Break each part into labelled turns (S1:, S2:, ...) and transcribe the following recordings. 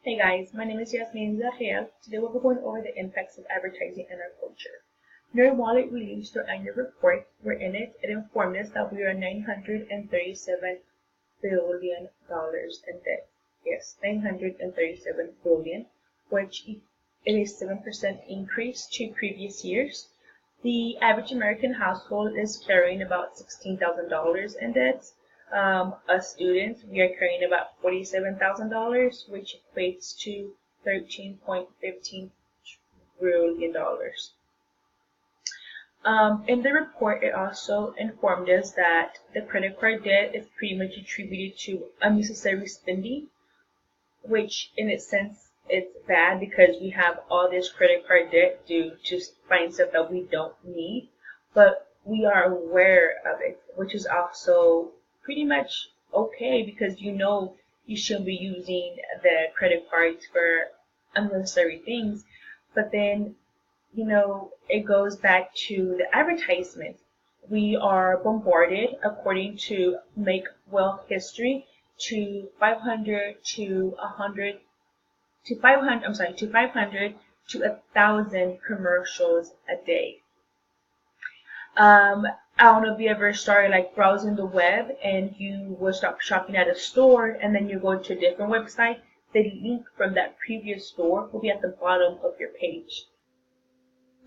S1: Hey guys, my name is Yasmin Zahel. Today we'll be going over the impacts of advertising in our culture. NerdWallet released their annual report, where in it informed us that we are $937 billion in debt. Yes, 937 billion, which is a 7% increase to previous years. The average American household is carrying about $16,000 in debt. Us students, we are carrying about $47,000, which equates to $13.15 trillion. In the report, it also informed us that the credit card debt is pretty much attributed to unnecessary spending, which in its sense it's bad because we have all this credit card debt due to buying stuff that we don't need, but we are aware of it, which is also pretty much okay because you shouldn't be using the credit cards for unnecessary things. But then, it goes back to the advertisement. We are bombarded, according to Make Wealth History, to 500 to 100 to 500 I'm sorry to 500 to 1,000 commercials a day. I don't know if you ever started like browsing the web and you will stop shopping at a store and then you go to a different website. The link from that previous store will be at the bottom of your page.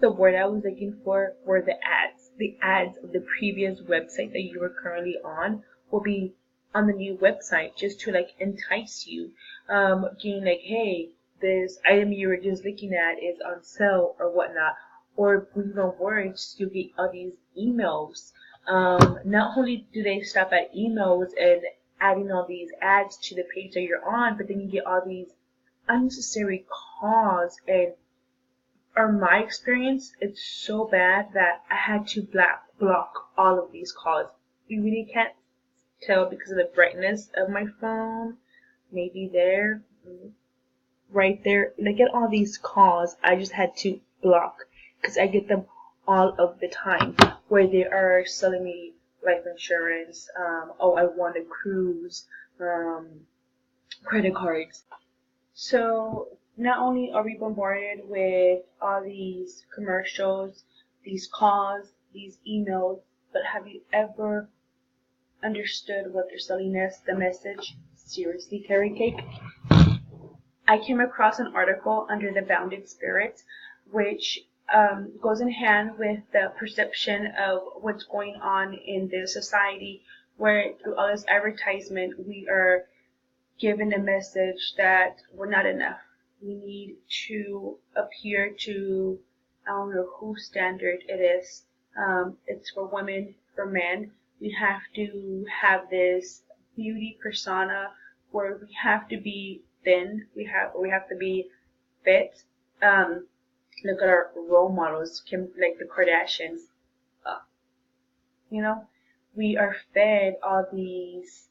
S1: The word I was looking for were the ads. The ads of the previous website that you were currently on will be on the new website just to like entice you. Getting like, hey, this item you were just looking at is on sale or whatnot. Or even worse, you get all these emails. Not only do they stop at emails and adding all these ads to the page that you're on, but then you get all these unnecessary calls and my experience, it's so bad that I had to block all of these calls. You really can't tell because of the brightness of my phone. Maybe there, right there. Like at all these calls, I just had to block because I get them all of the time where they are selling me life insurance. I want a cruise, credit cards. So not only are we bombarded with all these commercials, these calls, these emails, but have you ever understood what they're selling us, the message? Seriously, carrot cake? I came across an article under the Bounded Spirit, which goes in hand with the perception of what's going on in the society, where through all this advertisement, we are given a message that we're not enough. We need to appear to, I don't know whose standard it is. It's for women, for men. We have to have this beauty persona where we have to be thin. We have to be fit. Look at our role models, like the Kardashians. Uh, you know, we are fed all these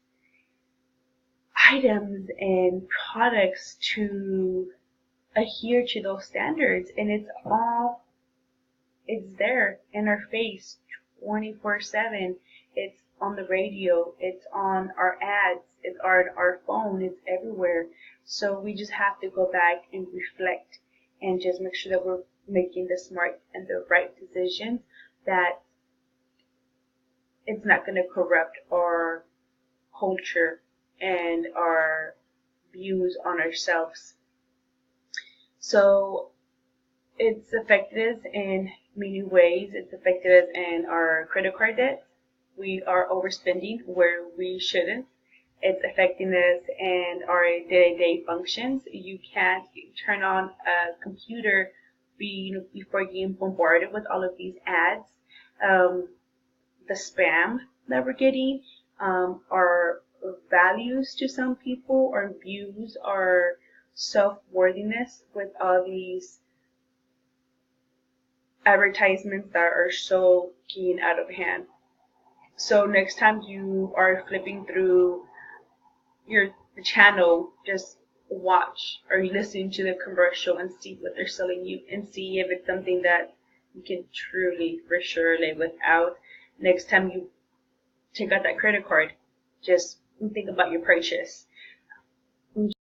S1: items and products to adhere to those standards, and it's there in our face 24/7. It's on the radio, it's on our ads, it's on our phone, it's everywhere. So we just have to go back and reflect and just make sure that we're making the smart and the right decisions, that it's not going to corrupt our culture and our views on ourselves. So it's affected us in many ways. It's affected us in our credit card debt. We are overspending where we shouldn't. It's affecting us in our day-to-day functions. You can't turn on a computer before getting bombarded with all of these ads. The spam that we're getting, our values to some people, our views, our self-worthiness with all these advertisements that are so getting out of hand. So next time you are flipping through the channel, just watch or listen to the commercial and see what they're selling you and see if it's something that you can truly for sure live without. Next time you take out that credit card, just think about your purchase.